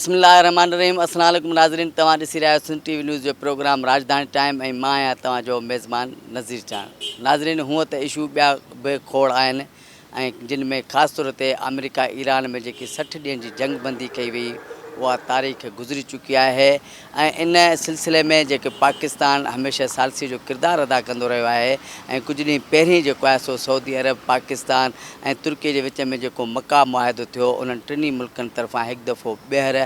बिस्मिल्लाहिर्रहमानिर्रहीम। अस्सलाम वालेकुम नाज़रीन, तव्हां ॾिसी रहिया आहियो सिंध टीवी न्यूज़ जो प्रोग्राम राजधानी टाइम ऐं मां आहियां तव्हांजो मेज़बान नज़ीर चांद। नाज़रीन, हूअं त इशू ॿिया बि खोड़ आहिनि ऐं जिन में ख़ासि तौर ते अमेरिका ईरान में जेकी 60 ॾींहंनि जी जंग बंदी कई वई उहा तारीख़ गुज़री चुकी आहे ऐं इन सिलसिले में जेके पाकिस्तान हमेशह सालसी जो किरदारु अदा कंदो रहियो आहे ऐं कुझु ॾींहं पहिरीं जेको आहे सो सऊदी अरब, पाकिस्तान ऐं तुर्की जे विच में जेको मका मुआहिदो थियो उन्हनि टिनी मुल्कनि तरफ़ां हिकु दफ़ो ॿीहर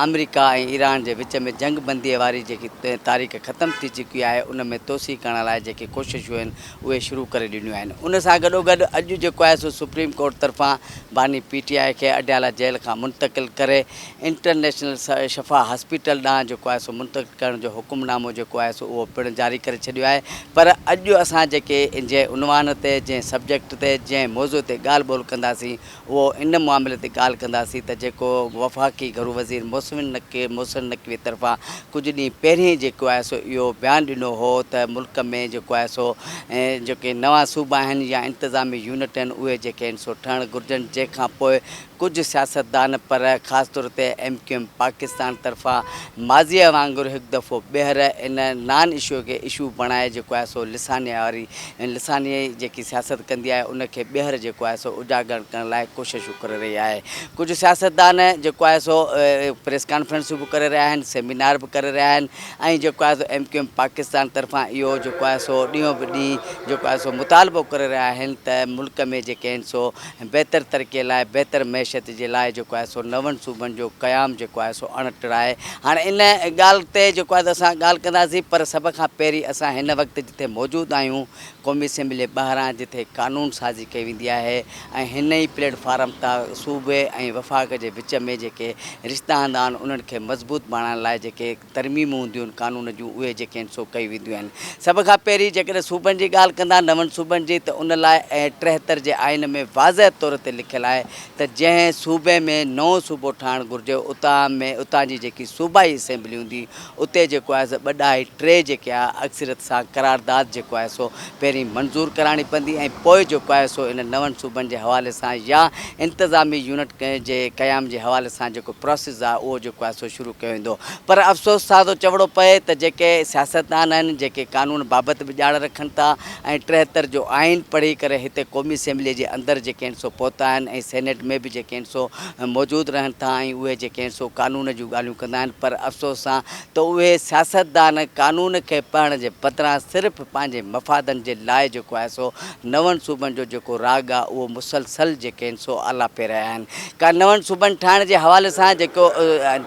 अमेरिका ऐं ईरान जे विच में जंग बंदीअ वारी जेकी तारीख़ ख़तमु थी चुकी आहे उन में तोसी करण लाइ जेके कोशिशूं आहिनि उहे शुरू करे ॾिनियूं आहिनि। उन सां गॾोगॾु अॼु जेको आहे सो सुप्रीम कोर्ट तरफ़ां बानी PTI खे अडयाला जेल खां मुंतक़िल करे इंटरनेशनल शफ़ा हॉस्पिटल ॾांहुं जेको आहे सो मुंतक़िल करण जो हुकुमनामो जेको आहे सो उहो पिणु जारी करे छॾियो आहे। पर अॼु असां जेके जंहिं उनवान ते, जंहिं सब्जेक्ट ते, जंहिं मौज़ू ते ॻाल्हि ॿोल कंदासीं उहो इन मामले ते ॻाल्हि कंदासीं त जेको वफ़ाक़ी घरू वज़ीर मोहसिन नक़वी तरफ़ां कुझु ॾींहं पहिरीं जेको आहे सो इहो बयानु ॾिनो हो त मुल्क में जेको आहे सो जेके नवां सूबा आहिनि या इंतिज़ामी यूनिट आहिनि उहे जेके आहिनि सो ठहणु घुरिजनि। जंहिंखां पोइ कुझु सियासतदान पर ख़ासि तौर ते MQM पाकिस्तान तरफ़ां माज़ीअ वांगुरु हिकु दफ़ो ॿीहर इन नॉन इशू खे इशू बणाए जेको आहे सो लिसानीअ जेकी सियासत कंदी आहे उनखे ॿीहर जेको आहे सो उजागर करण लाइ कोशिशूं करे रही आहे। कुझु सियासतदान जेको आहे सो प्रेस कॉन्फ्रेंसूं बि करे रहिया आहिनि, सेमिनार बि करे रहिया आहिनि ऐं जेको आहे सो MQM पाकिस्तान तरफ़ां इहो जेको आहे सो ॾींहों बि ॾींहुं जेको आहे सो मुतालबो करे रहिया आहिनि त मुल्क में जेके आहिनि सो बहितर तरक़ीअ लाइ, बहितर मैशत जे लाइ जेको आहे सो नवनि सूबनि जो क़याम जेको आहे सो अणटिराए। हाणे इन ॻाल्हि ते जेको आहे त असां ॻाल्हि कंदासीं, पर सभ खां पहिरीं असां हिन वक़्तु जिथे मौजूदु आहियूं क़ौमी असेंबली ॿाहिरां जिथे क़ानून साज़ी कई वेंदी आहे ऐं हिन ई प्लेटफॉर्म तां सूबे ऐं वफ़ाक़ जे विच में जेके रिश्ता हूंदा आहिनि उन्हनि खे मज़बूत बणाइण लाइ जेके तरमीमूं हूंदियूं आहिनि क़ानून जूं उहे जेके आहिनि सो कई वेंदियूं आहिनि। सभ खां पहिरीं जेकॾहिं सूबनि जी ॻाल्हि कंदा नवनि सूबनि जी त उन लाइ 73 जे आइन में वाज़ह तौर ते लिखियलु आहे त जंहिं सूबे में नओं सूबो ठहणु घुरिजे उतां जी जेकी सूबाई असेंबली हूंदी उते जेको आहे सो 2/3 जेके आहे अक्सरियत सां करारदाद जेको आहे सो पहिरीं मंज़ूरु कराइणी पवंदी ऐं पोइ जेको आहे सो इन नवनि सूबनि जे हवाले सां या इंतिज़ामी यूनिट जे क़याम जे हवाले सां जेको प्रोसेस आहे उहो जेको आहे सो शुरू कयो वेंदो। पर अफ़सोस सां थो चवणो पए त जेके सियासतदान आहिनि, जेके क़ानून बाबति बि ॼाण रखनि था ऐं 73 जो आइन पढ़ी करे हिते क़ौमी असेंबलीअ जे अंदरि जेके आहिनि सो पहुता आहिनि ऐं सेनेट में बि जेके आहिनि सो मौजूदु रहनि था ऐं उहे जेके आहिनि सो क़ानून जूं ॻाल्हियूं कंदा आहिनि। पर अफ़सोस सां त उहे सियासतदान क़ानून खे पढ़ण जे बदिरां सिर्फ़ु पंहिंजे मफ़ादनि जे लाइ जेको आहे सो नवनि सूबनि जो जेको राग आहे उहो मुसलसल जेके आहिनि सो आलापे रहिया आहिनि। का नवनि सूबनि ठाहिण जे हवाले सां जेको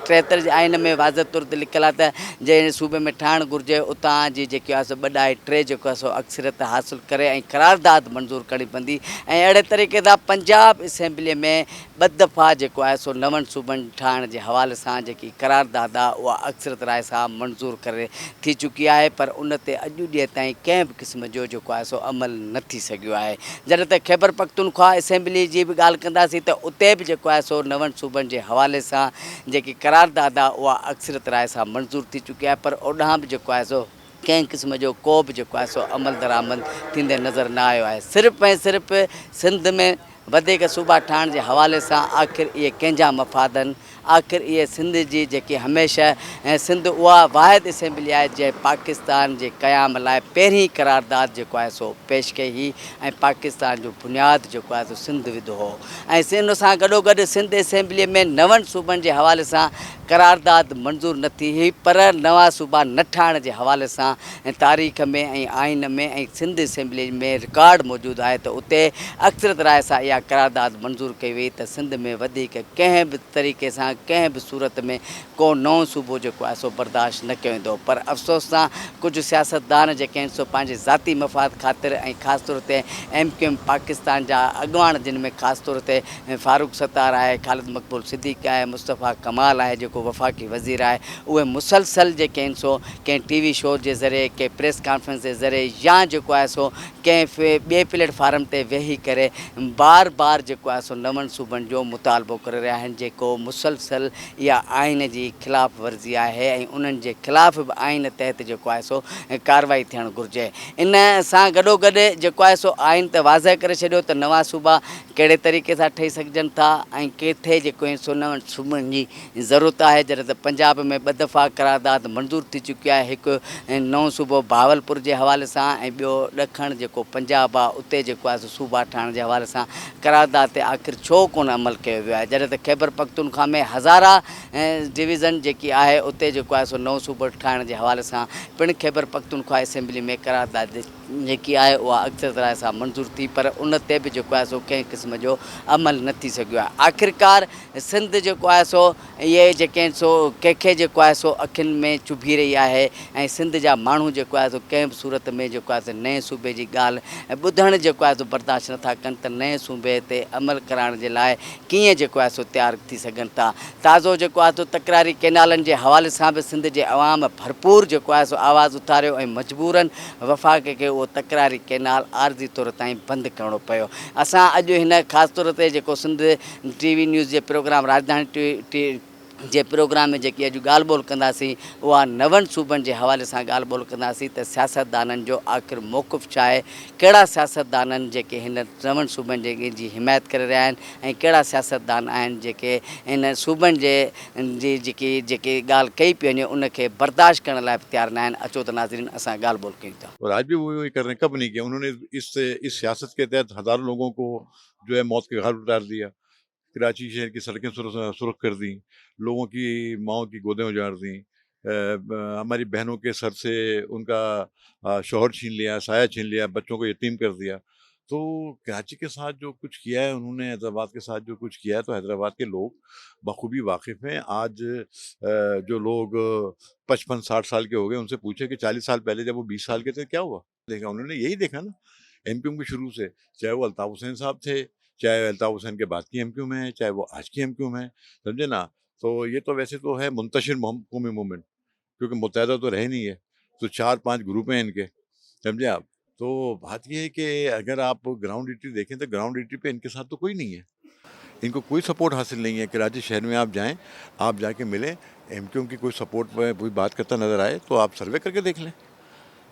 73 जे आइन में वाज़ह तौर ते लिखियलु आहे त जंहिं सूबे में ठहणु घुरिजे उतां जी जेकी आहे सो 2/3 जेको आहे सो अक्सरियत हासिलु करे ऐं करारदाद मंज़ूरु करणी पवंदी ऐं अहिड़े तरीक़े सां पंजाब असेंबलीअ में 2 दफ़ा जेको आहे सो नवनि सूबनि ठाहिण जे हवाले सां जेकी करारदाद आहे उहा अक्सरियत राय सां मंज़ूरु करे थी चुकी आहे। पर उन ते अॼु ॾींहं ताईं कंहिं बि क़िस्म जो जेको आहे सो अमल न थी सघियो आहे। जॾहिं त ख़ैबर पख्तूनख्वा असेंबली जी बि ॻाल्हि कंदासीं त उते बि जेको आहे सो नवनि सूबनि जे हवाले सां जेकी करारदाद आहे उहा अक्सरियत राय सां मंज़ूरु थी चुकी आहे। पर ओॾांहुं बि जेको आहे सो कंहिं क़िस्म जो को बि जेको आहे सो अमल दरामद थींदे नज़र न आयो आहे। सिर्फ़ु ऐं सिर्फ़ु सिंध में वधीक सूबा ठाहिण जे हवाले सां आख़िर इहे कंहिंजा मफ़ादनि, आख़िर इहे सिंध जी जेकी हमेशह ऐं सिंध उहा वाहिद असेंबली आहे जंहिं पाकिस्तान जे क़याम लाइ पहिरीं करारदाद जेको आहे सो पेश कई हुई ऐं पाकिस्तान जो बुनियादु जेको आहे सो सिंध विधो हो ऐं सिंध सां गॾोगॾु सिंध असेंबलीअ में नवनि सूबनि जे हवाले सां करारदाद मंज़ूरु न थी हुई। पर नवां सूबा न ठाहिण जे हवाले सां तारीख़ में ऐं आइन में ऐं सिंध असेंबली में रिकॉर्ड मौजूदु आहे त उते अक्सरियत राय सां इहा करारदाद मंज़ूरु कई वई त सिंध में वधीक कंहिं बि तरीक़े सां कंहिं बि सूरत में को नओं सूबो जेको आहे सो बर्दाश्त न कयो वेंदो। पर अफ़सोस सां कुझु सियासतदान जेके आहिनि सो पंहिंजे ज़ाती मफ़ाद ख़ातिर ऐं ख़ासि तौर ते MQM पाकिस्तान जा अॻुवान जिन में ख़ासि तौर ते फारूक सत्तार आहे, ख़ालिद मक़बूल सिद्दीक़ी आहे, मुस्तफ़ा कमाल आहे जेको वफ़ाक़ी वज़ीर आहे, उहे मुसलसल जेके आहिनि सो कंहिं TV शो जे ज़रिए, कंहिं प्रेस कॉन्फ्रेंस जे ज़रिए या जेको आहे सो कंहिं ॿिए प्लेटफॉर्म ते वेही करे बार बार जेको आहे सो नवनि सूबनि जो मुतालबो करे रहिया आहिनि जेको मुसलसल इहा आइन जी ख़िलाफ़ वर्ज़ी आहे ऐं उन्हनि जे ख़िलाफ़ बि आइन तहत जेको आहे सो कार्रवाई थियणु घुरिजे। इन सां गॾोगॾु जेको आहे सो आइन त वाज़ह करे छॾियो त नवां सूबा कहिड़े तरीक़े सां ठही सघजनि था ऐं किथे जेको आहे सो नवनि सूबनि जी ज़रूरत आहे। जॾहिं त पंजाब में 2 दफ़ा करारदाद मंज़ूर थी चुकी आहे, हिकु नओं सूबो भावलपुर जे हवाले सां ऐं ॿियो ॾखण जेको पंजाब आहे उते जेको आहे सो सूबा ठाहिण जे हवाले सां करारदाद ते आख़िर छो कोन अमल कयो वियो आहे। जॾहिं त ख़ैबर पख्तूनख्वा में हज़ारा डिवीज़न जेकी आहे उते जेको आहे सो नओं सूबो ठाहिण जे हवाले सां पिणु ख़ैबर पख्तूनख्वा असेंबली में करारदाद जेकी आहे उहा अक्सर तरह सां मंज़ूर थी, पर उन ते बि जेको आहे सो कंहिं क़िस्म जो अमल न थी सघियो आहे। आख़िरकार सिंध जेको आहे सो इहे जेके आहिनि सो कंहिंखे जेको आहे सो अखियुनि में चुभी रही आहे ऐं सिंध जा माण्हू जेको आहे सो कंहिं बि सूरत में जेको आहे सो नए सूबे जी ॻाल्हि ॿुधणु जेको आहे सो बर्दाश्त नथा कनि त नए सूबे ते अमल कराइण जे लाइ कीअं जेको आहे सो तयारु थी सघनि था। ताज़ो जेको आहे सो तकरारी कैनालनि जे हवाले सां बि सिंध जे अवाम भरपूर जेको आहे सो आवाज़ु उथारियो ऐं मजबूरन वफ़ाक़ खे उहो तकरारी कैनाल आरज़ी तौर ताईं बंदि करिणो पियो। असां अॼु हिन ख़ासि तौर ते जेको सिंध TV न्यूज़ जे प्रोग्राम राजधानी जे प्रोग्राम में जेकी अॼु ॻाल्हि ॿोल कंदासीं उहा नवनि सूबनि जे हवाले सां ॻाल्हि ॿोल कंदासीं त सियासतदाननि जो आख़िर मौक़िफ़ छा आहे, कहिड़ा सियासतदान जेके हिन नवनि सूबनि जी हिमायत करे रहिया आहिनि ऐं कहिड़ा सियासतदान आहिनि जेके हिन सूबनि जी जेकी ॻाल्हि कई पई वञे उनखे बर्दाश्त करण लाइ तयारु न आहिनि। अचो त नाज़रीन असां ॻाल्हि ॿोल कयूं था। और आज भी वो कर रहे हैं, कब नहीं किया उन्होंने। इस सियासत के तहत हज़ारों लोगों को जो है मौत के घाट उतार दिया, कराची शहर की सड़कें सुरख कर दी, लोगों की माओं की गोदें उजाड़ दी, हमारी बहनों के सर से उनका शौहर छीन लिया, साया छीन लिया, बच्चों को यतीम कर दिया। तो कराची के साथ जो कुछ किया है उन्होंने, हैदराबाद के साथ जो कुछ किया है, तो हैदराबाद के लोग बखूबी वाकिफ़ हैं। आज जो लोग 55-60 साल के हो गए उनसे पूछे कि 40 साल पहले जब वो 20 साल के थे क्या हुआ, देखा उन्होंने यही देखा ना। एमक्यूएम के शुरू से, चाहे वो अल्ताफ़ हुसैन साहब थे, चाहे अल्ताफ़ हुसैन के बाद की एमक्यूएम है, चाहे वो आज की एमक्यूएम है, समझे ना। तो ये तो वैसे तो है मुंतशिर कौमी मूवमेंट, क्योंकि मुत्तहदा तो रहे नहीं है, तो 4-5 ग्रुप हैं इनके, समझे आप। तो बात ये है कि अगर आप ग्राउंड रियलिटी देखें तो ग्राउंड रियलिटी पे इनके साथ तो कोई नहीं है, इनको कोई सपोर्ट हासिल नहीं है। कराची शहर में आप जाएं, आप जाके मिलें, एमक्यूएम की कोई सपोर्ट में कोई बात करता नज़र आए तो आप सर्वे करके देख लें,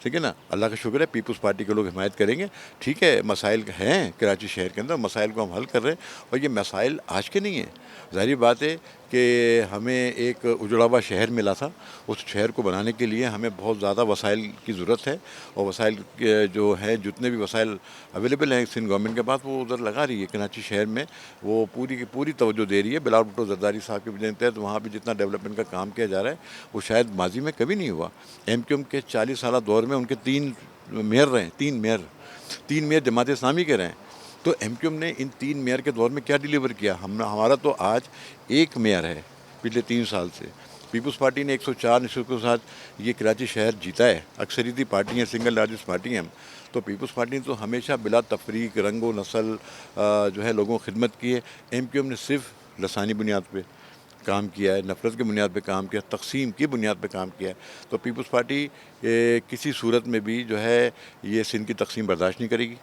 ठीक है ना। अल्लाह का शुक्र है पीपल्स पार्टी के लोग हिमायत करेंगे। ठीक है, मसाइल हैं कराची शहर के अंदर, मसाइल को हम हल कर रहे हैं, और ये मसाइल आज के नहीं हैं। ज़ाहिर बात है कि हमें एक उजड़ा हुआ शहर मिला था, उस शहर को बनाने के लिए हमें बहुत ज़्यादा वसाइल की ज़रूरत है, और वसाइल जो है जितने भी वसाइल अवेलेबल हैं सिंध गवर्नमेंट के पास वो उधर लगा रही है। कराची शहर में वो पूरी की पूरी तवज्जो दे रही है। बिलावल भुट्टो जरदारी साहब के तहत वहाँ भी जितना डेवलपमेंट का काम किया जा रहा है वो शायद माजी में कभी नहीं हुआ। एमक्यूएम के 40 साल दौर में उनके 3 मेयर रहे, 3 मेयर जमात इस्लामी के रहे। तो एमक्यूएम ने इन 3 मेयर के दौर में क्या डिलीवर किया? हमारा तो आज 1 मेयर है पिछले 3 साल से। पीपल्स पार्टी ने 104 निश्चित के साथ ये कराची शहर जीता है, अक्सरियती पार्टी है, सिंगल लार्जेस्ट पार्टी है हम। तो पीपल्स पार्टी ने तो हमेशा बिला तफरीक रंग व नस्ल जो है लोगों की खिदमत की है। एमक्यूएम ने सिर्फ लसानी बुनियाद पे काम किया है, नफ़रत की बुनियाद पे काम किया, तकसीम की बुनियाद पे काम किया है। तो पीपल्स पार्टी किसी सूरत में भी जो है ये सिंध की तकसीम बर्दाश्त नहीं करेगी,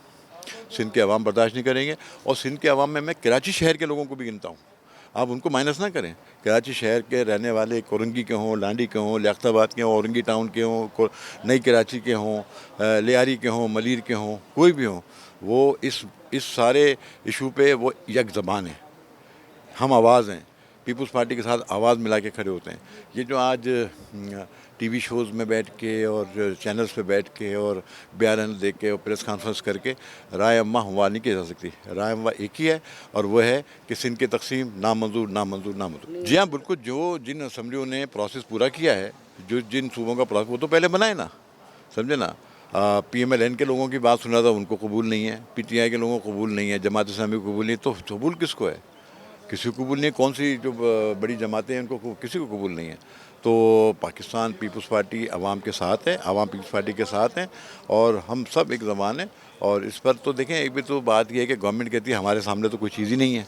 सिंध के अवाम बर्दाश्त नहीं करेंगे। और सिंध के अवाम में मैं कराची शहर के लोगों को भी गिनता हूँ, आप उनको माइनस ना करें। कराची शहर के रहने वाले कोरंगी के हों, लांडी के हों, लियाकताबाद के हों, औरंगी टाउन के हों, नई कराची के हों, लियारी के हों, मलीर के हों, कोई भी हों, वो इस सारे इशू पे वो एक ज़बान है, हम आवाज़ हैं। पीपल्स पार्टी के साथ आवाज़ मिला के खड़े होते हैं। ये जो आज टीवी शोज़ में बैठ के और चैनल्स पे बैठ के और बयान दे के और प्रेस कॉन्फ्रेंस करके राय अम्मा हुआ नहीं की जा सकती। राय अम्मा एक ही है, और वो है कि सिंध की तकसीम नामंजूर नामंजूर नामंजूर। जी हाँ, बिल्कुल। जिन असम्बलियों ने प्रोसेस पूरा किया है, जिन सूबों का प्रोसेस वो तो पहले बनाए ना, समझे ना। PMLN के लोगों की बात सुना था, उनको कबूल नहीं है, PTI के लोगों को कबूल नहीं है, जमात इस्लामी को कबूल नहीं, तो कबूल किसको है? किसी को कबूल नहीं है। कौन सी जो बड़ी जमातें हैं उनको किसी को कबूल नहीं है। तो पाकिस्तान पीपल्स पार्टी आवाम के साथ है, आवाम पीपल्स पार्टी के साथ हैं, और हम सब एक ज़बान है। और इस पर तो देखें, एक भी तो बात यह है कि गवर्नमेंट कहती है हमारे सामने तो कोई चीज़ ही नहीं है,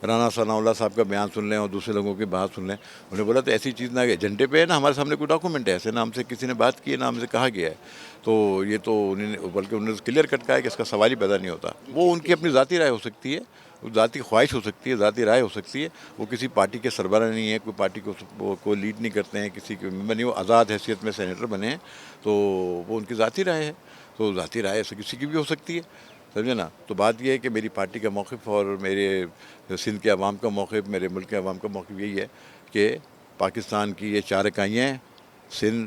رانا ثناء صاحب کا بیان سن لیں اور دوسرے لوگوں کی بات سن لیں. انہوں نے بولا تو ایسی چیز نہ ایجنڈے پہ ہے نا ہمارے سامنے کوئی ڈاکومنٹ ہے, ایسے نہ ہم سے کسی نے بات کی ہے نہ ہم سے کہا گیا ہے. تو یہ تو انہوں نے بلکہ انہوں نے کلیئر کٹ کہا ہے کہ اس کا سوال ہی پیدا نہیں ہوتا. وہ ان کی اپنی ذاتی رائے ہو سکتی ہے, ذاتی خواہش ہو سکتی ہے, ذاتی رائے ہو سکتی ہے. وہ کسی پارٹی کے سربراہ نہیں ہے, کوئی پارٹی کو لیڈ نہیں کرتے ہیں, کسی کے ممبر نہیں, وہ آزاد حیثیت میں سینیٹر بنے ہیں. تو وہ ان کی ذاتی رائے ہے. تو ذاتی رائے ایسے کسی کی بھی ہو سکتی ہے, سمجھے نا. تو بات یہ ہے کہ میری پارٹی کا موقف اور میرے سندھ کے عوام کا موقف, میرے ملک کے عوام کا موقف یہی ہے کہ پاکستان کی یہ 4 اکائیاں ہیں, سندھ,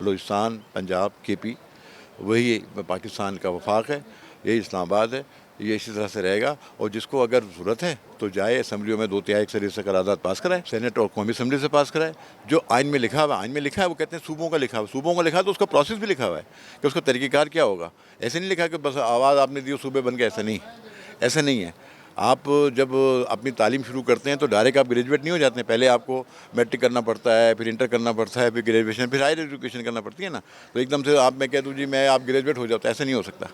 بلوچستان, پنجاب, کے پی, وہی پاکستان کا وفاق ہے, یہی اسلام آباد ہے. یہ اسی طرح سے رہے گا. اور جس کو اگر ضرورت ہے تو جائے اسمبلیوں میں 2/3 اکثریت سے قرارداد پاس کرائے, سینٹ اور قومی اسمبلی سے پاس کرائے. جو آئین میں لکھا ہوا, آئین میں لکھا ہے, وہ کہتے ہیں صوبوں کا لکھا ہوا, صوبوں کا لکھا ہے تو اس کا پروسیس بھی لکھا ہوا ہے کہ اس کا طریقہ کار کیا ہوگا. ایسے نہیں لکھا کہ بس آواز آپ نے دی صوبے بن گئے, ایسا نہیں, ایسا نہیں ہے. آپ جب اپنی تعلیم شروع کرتے ہیں تو ڈائریکٹ آپ گریجویٹ نہیں ہو جاتے ہیں. پہلے آپ کو میٹرک کرنا پڑتا ہے, پھر انٹر کرنا پڑتا ہے, پھر گریجویشن, پھر ہائر ایجوکیشن کرنا پڑتی ہے نا. تو ایک دم سے آپ میں کہہ دوں جی میں آپ گریجویٹ ہو جاتا, ایسا نہیں ہو سکتا.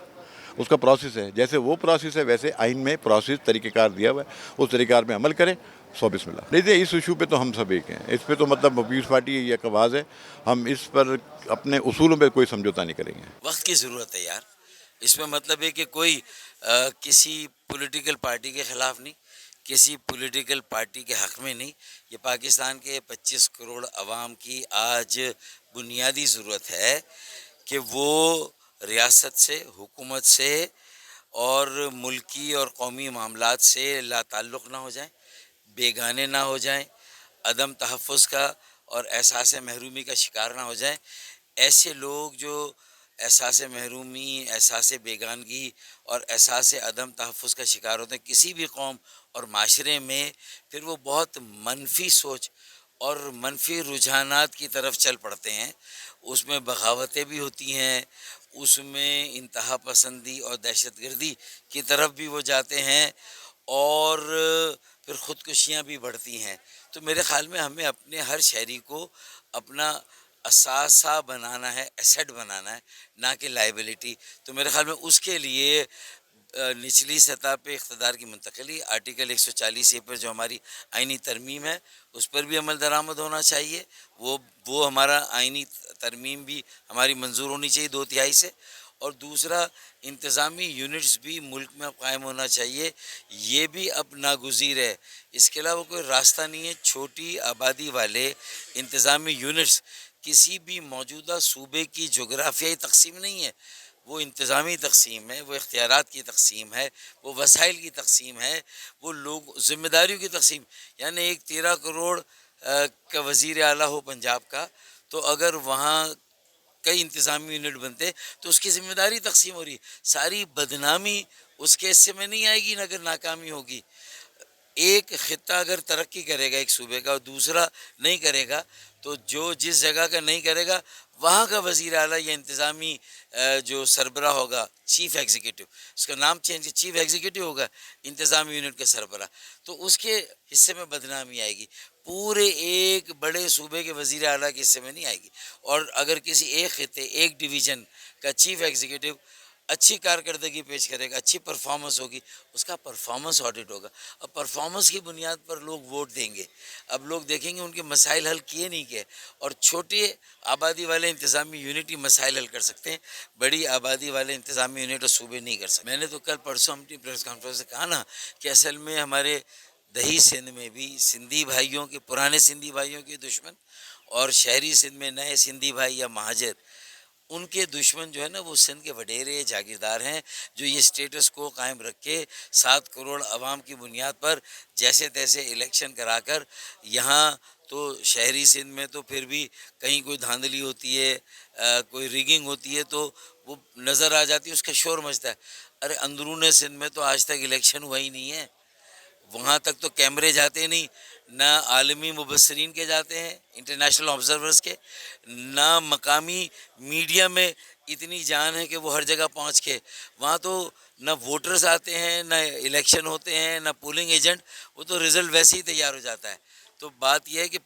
اس کا پروسیس ہے, جیسے وہ پروسیس ہے ویسے آئین میں پروسیس طریقہ کار دیا ہوا ہے, اس طریقہ کار میں عمل کریں. بسم اللہ. نہیں, اس ایشو پہ تو ہم سب ایک ہیں. اس پہ تو مطلب پیپلز پارٹی یہ ایک آواز ہے, ہم اس پر اپنے اصولوں پہ کوئی سمجھوتا نہیں کریں گے. وقت کی ضرورت ہے یار. اس میں مطلب ہے کہ کوئی کسی پولیٹیکل پارٹی کے خلاف نہیں, کسی پولیٹیکل پارٹی کے حق میں نہیں. یہ پاکستان کے 25 کروڑ عوام کی آج بنیادی ضرورت ہے کہ وہ ریاست سے, حکومت سے اور ملکی اور قومی معاملات سے لا تعلق نہ ہو جائیں, بیگانے نہ ہو جائیں, عدم تحفظ کا اور احساس محرومی کا شکار نہ ہو جائیں. ایسے لوگ جو احساس محرومی, احساس بیگانگی اور احساس عدم تحفظ کا شکار ہوتے ہیں کسی بھی قوم اور معاشرے میں, پھر وہ بہت منفی سوچ اور منفی رجحانات کی طرف چل پڑتے ہیں. اس میں بغاوتیں بھی ہوتی ہیں, اس میں انتہا پسندی اور دہشت گردی کی طرف بھی وہ جاتے ہیں, اور پھر خودکشیاں بھی بڑھتی ہیں. تو میرے خیال میں ہمیں اپنے ہر شہری کو اپنا اثاثہ بنانا ہے, ایسیٹ بنانا ہے, نہ کہ لائبلٹی. تو میرے خیال میں اس کے لیے نچلی سطح پہ اقتدار کی منتقلی, آرٹیکل 140A پر جو ہماری آئینی ترمیم ہے اس پر بھی عمل درآمد ہونا چاہیے. وہ ہمارا آئینی ترمیم بھی ہماری منظور ہونی چاہیے 2/3 سے. اور دوسرا, انتظامی یونٹس بھی ملک میں قائم ہونا چاہیے. یہ بھی اب ناگزیر ہے, اس کے علاوہ کوئی راستہ نہیں ہے. چھوٹی آبادی والے انتظامی یونٹس کسی بھی موجودہ صوبے کی جغرافیائی تقسیم نہیں ہے, وہ انتظامی تقسیم ہے, وہ اختیارات کی تقسیم ہے, وہ وسائل کی تقسیم ہے, وہ لوگ ذمہ داریوں کی تقسیم. یعنی ایک 13 کروڑ کا وزیر اعلیٰ ہو پنجاب کا, تو اگر وہاں کئی انتظامی یونٹ بنتے تو اس کی ذمہ داری تقسیم ہو رہی ہے. ساری بدنامی اس کے حصے میں نہیں آئے گی اگر ناکامی ہوگی. ایک خطہ اگر ترقی کرے گا ایک صوبے کا اور دوسرا نہیں کرے گا, تو جو جس جگہ کا نہیں کرے گا وہاں کا وزیر اعلیٰ یا انتظامی جو سربراہ ہوگا, چیف ایگزیکٹو, اس کا نام چینج, چیف ایگزیکٹو ہوگا انتظامی یونٹ کے سربراہ, تو اس کے حصے میں بدنامی آئے گی. پورے ایک بڑے صوبے کے وزیر اعلیٰ کے حصے میں نہیں آئے گی. اور اگر کسی ایک خطے, ایک ڈویژن کا چیف ایگزیکٹو اچھی کارکردگی پیش کرے گا, اچھی پرفارمنس ہوگی, اس کا پرفارمنس آڈٹ ہوگا. اب پرفارمنس کی بنیاد پر لوگ ووٹ دیں گے. اب لوگ دیکھیں گے ان کے مسائل حل کیے نہیں کیے, اور چھوٹے آبادی والے انتظامی یونٹ ہی مسائل حل کر سکتے ہیں, بڑی آبادی والے انتظامی یونٹ اور صوبے نہیں کر سکتے. میں نے تو کل پرسوں اپنی پریس کانفرنس سے کہا نا کہ اصل میں ہمارے دہی سندھ میں بھی سندھی بھائیوں کے, پرانے سندھی بھائیوں کے دشمن, اور شہری سندھ میں نئے سندھی بھائی یا مہاجر, ان کے دشمن جو ہے نا وہ سندھ کے وڈیرے جاگیردار ہیں, جو یہ اسٹیٹس کو قائم رکھ کے 7 کروڑ عوام کی بنیاد پر جیسے تیسے الیکشن کرا کر, یہاں تو شہری سندھ میں تو پھر بھی کہیں کوئی دھاندلی ہوتی ہے, کوئی ریگنگ ہوتی ہے تو وہ نظر آ جاتی ہے, اس کا شور مچتا ہے. ارے اندرون سندھ میں تو آج تک الیکشن ہوا ہی نہیں ہے, وہاں تک تو کیمرے جاتے نہیں, نہ عالمی مبصرین کے جاتے ہیں, انٹرنیشنل آبزرورز کے, نہ مقامی میڈیا میں اتنی جان ہے کہ وہ ہر جگہ پہنچ کے, وہاں تو نہ ووٹرز آتے ہیں, نہ الیکشن ہوتے ہیں, نہ پولنگ ایجنٹ, وہ تو رزلٹ ویسے ہی تیار ہو جاتا ہے. تو بات یہ ہے کہ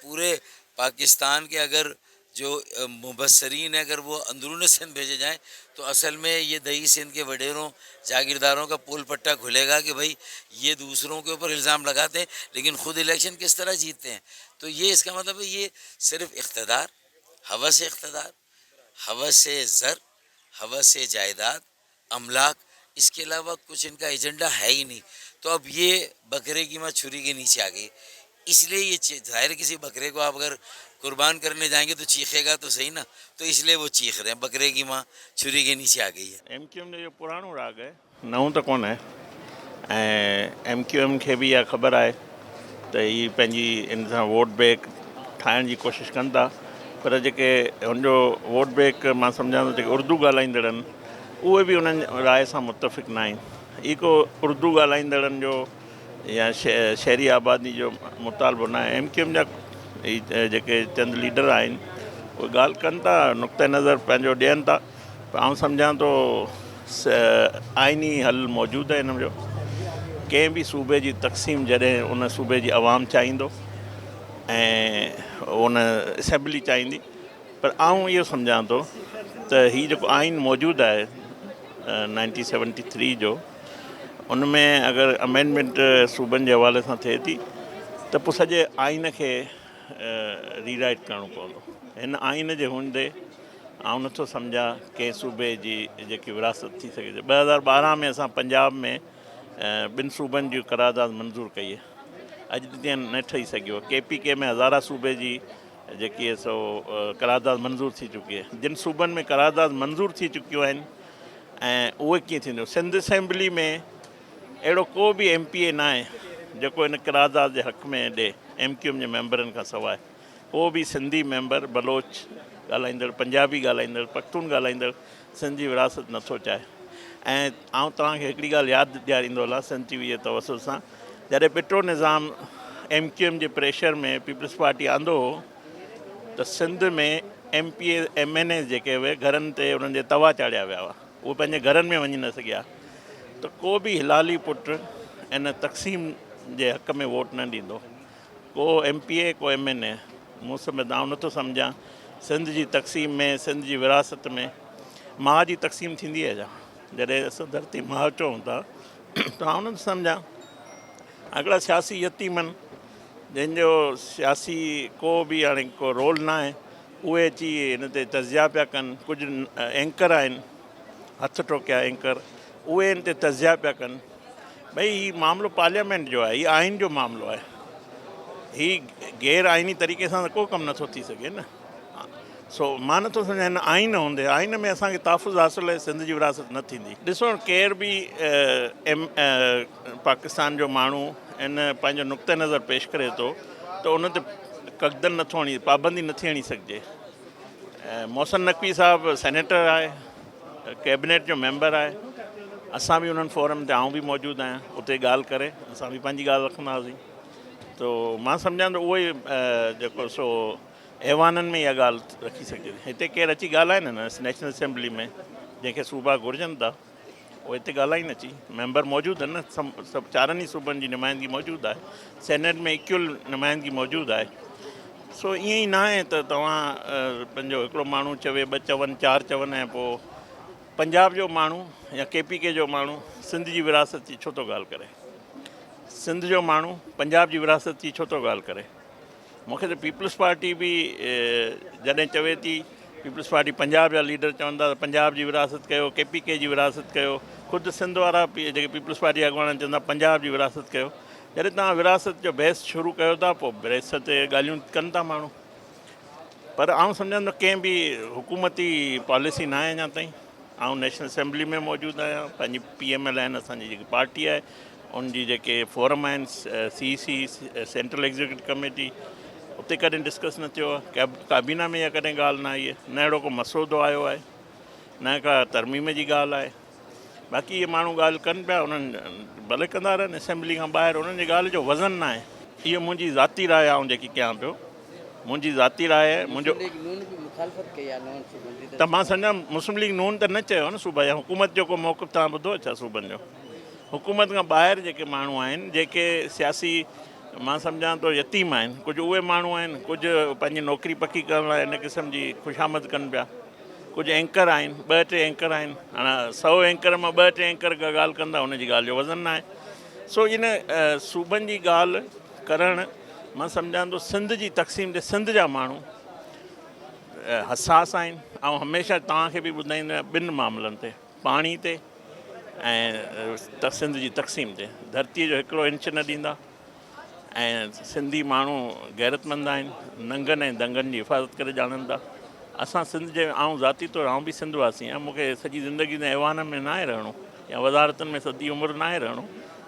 پورے پاکستان کے اگر جو مبصرین ہیں اگر وہ اندرون سندھ بھیجے جائیں تو اصل میں یہ دہی سندھ کے وڈیروں جاگیرداروں کا پول پٹا کھلے گا کہ بھائی یہ دوسروں کے اوپر الزام لگاتے ہیں لیکن خود الیکشن کس طرح جیتتے ہیں. تو یہ اس کا مطلب ہے یہ صرف اقتدار، ہوس اقتدار، ہوس زر، ہوس جائیداد، املاک، اس کے علاوہ کچھ ان کا ایجنڈا ہے ہی نہیں. تو اب یہ بکرے کی ماں چھری کے نیچے آ گئی. اس لیے یہ ظاہر کسی بکرے کو آپ اگر قربان کرنے جائیں گے تو چیخے گا تو صحیح نا، تو اس لیے وہ چیخ رہے ہیں بکرے کی ماں چھری کے نیچے آ گئی ہے. एम क्यू एम जो पुराणो राग आहे नओं त कोन आहे ऐं एम क्यू एम खे बि इहा ख़बर आहे त हीअ पंहिंजी इन सां वोट बैंक ठाहिण जी कोशिशि कनि था, पर जेके हुनजो वोट बैंक मां सम्झां थो जेके उर्दू ॻाल्हाईंदड़ आहिनि उहे बि उन्हनि राय सां मुतफ़िक़ न आहिनि. ही को उर्दू ॻाल्हाईंदड़नि जो या शहरी आबादी जो मुतालबो न आहे. एम क्यू एम जा जेके चंद लीडर आहिनि उहे ॻाल्हि कनि था, नुक़्ते नज़र पंहिंजो ॾियनि था. आउं सम्झां थो आइनी हल मौजूदु आहे हिन जो. कंहिं बि सूबे जी तक़सीम जॾहिं उन सूबे जी आवाम चाहींदो ऐं उन असेंबली चाहींदी, पर आउं इहो सम्झां थो त हीउ जेको आइन मौजूदु आहे 1973 जो, उन में अगरि अमेंडमेंट सूबनि जे हवाले सां थिए थी त पोइ सॼे आइन खे रीराइट करिणो पवंदो. हिन आइन जे हूंदे आउं नथो सम्झां कंहिं सूबे जी जेकी विरासत थी सघे. 2012 में असां पंजाब में ॿिनि सूबनि जी करारदाद मंज़ूरु कई आहे. अॼु ताईं न ठही सघियो. KPK में हज़ारा सूबे जी जेकी आहे सो करारदाद मंज़ूरु थी चुकी आहे. जिन सूबनि में करारदाद मंज़ूरु थी चुकियूं आहिनि ऐं उहे कीअं थींदियूं, सिंध असेंबली में अहिड़ो को बि MPA न आहे जेको हिन करारदाद जे हक़ में ॾिए MQM जे मेंबरनि खां सवाइ. को बि सिंधी मेंबर, बलोच ॻाल्हाईंदड़, पंजाबी ॻाल्हाईंदड़, पख्तून ॻाल्हाईंदड़ सिंध जी विरासत नथो चाहे. ऐं आउं तव्हांखे हिकिड़ी ॻाल्हि यादि ॾियारींदो हलां सिंध TV जे तवसुल सां, जॾहिं पिटो निज़ाम MQM जे प्रेशर में पीपल्स पार्टी आंदो हो त सिंध में MPA MNA जेके हुए घरनि ते उन्हनि जे तवा चाढ़िया विया हुआ, उहे पंहिंजे घरनि में वञी न सघिया. त को बि हिलाली पुट इन तक़सीम जे हक़ में वोट न ॾींदो. को MPA को MNA. मूं सम्झ आउं नथो सम्झां सिंध जी तक़सीम में, सिंध जी विरासत में माउ जी तक़सीम थींदी आहे छा? जॾहिं असां धरती माउ चऊं था त आउं नथो सम्झां हिकिड़ा सियासी यतीमनि जंहिंजो सियासी को बि हाणे को रोल न आहे, उहे अची हिन ते तज़िया पिया कनि. कुझु एंकर आहिनि हथ टोकिया एंकर, उहे हिन ते तज़िया पिया कनि. भई हीउ मामिलो पार्लियामेंट जो आहे, हीउ आइन जो मामिलो आहे. हीउ गैर आइनी तरीक़े सां त को कमु नथो थी सघे न. सो मां नथो सम्झां हिन आइन हूंदे आइन में असांखे तहफ़ुज़ हासिलु आहे, सिंध जी विरासत न थींदी. ॾिसो केर बि पाकिस्तान जो माण्हू इन पंहिंजो नुक़्ते नज़र पेश करे थो त उन ते ककदन नथो हणी, पाबंदी नथी हणी सघिजे. मोहसिन नक़वी साहिबु सेनेटर आहे, कैबिनेट जो मेंबर आहे. असां बि उन्हनि फोरम ते आउं बि मौजूदु आहियां, उते ॻाल्हि करे असां बि पंहिंजी ॻाल्हि रखंदासीं. तो मां सम्झां थो उहो ई जेको सो ऐवाननि में इहा ॻाल्हि रखी सघिजे. हिते केरु अची ॻाल्हाइनि न नेशनल असेंबली में, जंहिंखे सूबा घुरिजनि था उहे हिते ॻाल्हाइनि अची. मेंबर मौजूदु आहिनि न, सभु चारनि ई सूबनि जी नुमाइंदगी मौजूदु आहे. सेनेट में इक्वल नुमाइंदगी मौजूदु आहे. सो ईअं ई न आहे त तव्हां पंहिंजो हिकिड़ो माण्हू चवे, ॿ चवनि, चारि चवनि ऐं पोइ पंजाब जो माण्हू या KPK जो माण्हू सिंध जी विरासत जी छो थो ॻाल्हि करे, सिंध जो माण्हू पंजाब जी विरासत जी छो थो ॻाल्हि करे. मूंखे त पीपल्स पार्टी बि जॾहिं चवे थी, पीपल्स पार्टी पंजाब जा लीडर चवनि था त पंजाब जी विरासत कयो, KPK जी विरासत कयो. ख़ुदि सिंध वारा जेके पीपल्स पार्टी अॻुवान चवंदा पंजाब जी विरासत कयो. जॾहिं तव्हां विरासत जो बहस शुरू कयो था, पोइ बहस ते ॻाल्हियूं कनि था माण्हू. पर आउं सम्झंदो कंहिं बि हुकूमती पॉलिसी न आहे अञा ताईं. आउं नेशनल असेंबली में मौजूदु आहियां. पंहिंजी PML आहिनि, असांजी जेकी पार्टी आहे उनजी जेके फोरम आहिनि, CEC सेंट्रल एग्जीक्यूटिव कमेटी, उते कॾहिं डिस्कस न थियो आहे. काबीना में इहा कॾहिं ॻाल्हि न आई आहे. न अहिड़ो को मसौदो आयो आहे, न का तरमीम जी ॻाल्हि आहे. बाक़ी इहे माण्हू ॻाल्हि कनि पिया, उन्हनि भले कंदा रहनि असेंबली खां ॿाहिरि, उन्हनि जी ॻाल्हि जो वज़न न आहे. इहो मुंहिंजी ज़ाती राय आहे जेकी कयां पियो, मुंहिंजी ज़ाती राय आहे. मुंहिंजो त मां सम्झां मुस्लिम लीग नून त न चयो न सूबा जा. हुकूमत जो को मौक़िफ़ तव्हां ॿुधो छा सूबनि जो? हुकूमत खां ॿाहिरि जेके माण्हू आहिनि, जेके सियासी मां सम्झां थो यतीम आहिनि, कुझु उहे माण्हू आहिनि, कुझु पंहिंजी नौकिरी पकी करण लाइ इन क़िस्म जी ख़ुशामद कनि पिया, कुझु एंकर आहिनि, 2-3 एंकर आहिनि, हाणे 100 एंकर मां 2-3 एंकर ॻाल्हि कंदा, हुनजी ॻाल्हि जो वज़न न आहे। सो इन सूबनि जी ॻाल्हि करणु मां सम्झां थो सिंध जी तक़सीम ते सिंध जा माण्हू हसास आहिनि। ऐं हमेशह तव्हांखे बि ॿुधाईंदो आहियां 2 मामलनि ते, पाणी ते ऐं सिंध जी तक़सीम ते, धरतीअ जो 1 इंच न ॾींदा। ऐं सिंधी माण्हू गैरतमंद आहिनि, नंगनि ऐं दंगनि जी हिफ़ाज़त करे ॼाणनि था। असां सिंध जे, आउं ज़ाती तौरु आउं बि सिंध वासी आहियां, मूंखे सॼी ज़िंदगी में ऐवान में न आहे रहणो या वज़ारतनि में सॼी उमिरि न आहे रहणो।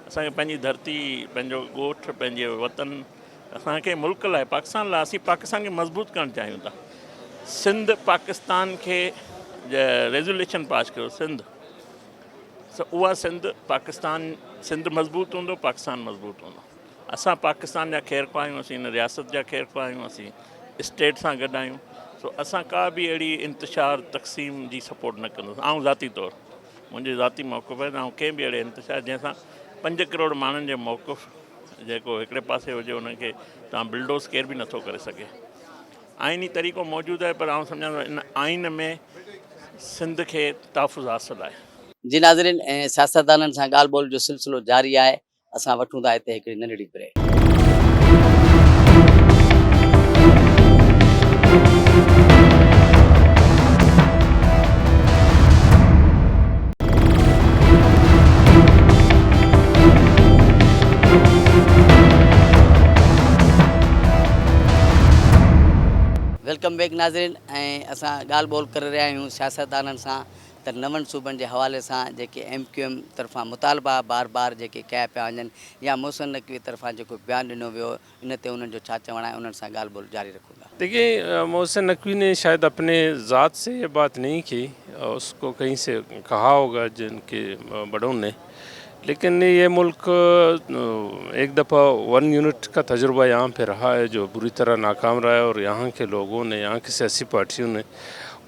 असांखे पंहिंजी धरती, पंहिंजो ॻोठु, पंहिंजो वतन, असांखे मुल्क लाइ, पाकिस्तान लाइ, असीं पाकिस्तान खे मज़बूत करणु चाहियूं था। सिंध पाकिस्तान खे रेज़ोल्यूशन पास कयो, सिंध, उहा सिंध पाकिस्तान, सिंध मज़बूत हूंदो, पाकिस्तान मज़बूत हूंदो। असां पाकिस्तान जा ख़ैरु ख़्वाह आहियूं, असीं हिन रियासत जा ख़ैरु ख़्वाह आहियूं, असीं स्टेट सां गॾु आहियूं। सो असां का बि अहिड़ी इंतिशार तक़सीम जी सपोर्ट न कंदुसि। आउं ज़ाती तौरु, मुंहिंजे ज़ाती मौक़िफ़ आहे, ऐं कंहिं बि अहिड़े इंतिशार जंहिंसां 5 करोड़ माण्हुनि जो मौक़िफ़ जेको हिकिड़े पासे हुजे, उनखे तव्हां बिल्डोज़ केर बि नथो करे सघे। आइनी तरीक़ो मौजूदु आहे, पर आउं सम्झां थो इन आइन में सिंध खे तहफ़ुज़ हासिलु आहे। जी नाज़रीन, ऐं सियासतदाननि सां ॻाल्हि ॿोल जो सिलसिलो जारी आहे। असां वठूं था हिते हिकिड़ी नंढड़ी ब्रेक। वेलकम बैक नाज़रीन, ऐं असां ॻाल्हि ॿोल करे रहिया आहियूं सियासतदाननि सां त नवनि सूबनि जे हवाले सां जेके MQM तरफ़ां मुतालबा बार जेके कया पिया वञनि, या मोहसिन नक़वी तरफ़ां जेको बयानु ॾिनो वियो, इन ते उन्हनि जो छा चवणु आहे, उन्हनि सां ॻाल्हि ॿोल जारी रखूं था। देखिए, मोहसिन नकवी ने शायद अपने ज़ात से ये बात नहीं की, उसको कहीं से कहा होगा जिनके बड़ों ने, लेकिन ये मुल्क एक दफ़ा 1 यूनिट का तजुर्बा यहाँ पे रहा है जो बुरी तरह नाकाम रहा है, और यहाँ के लोगों ने, यहाँ की सियासी पार्टियों ने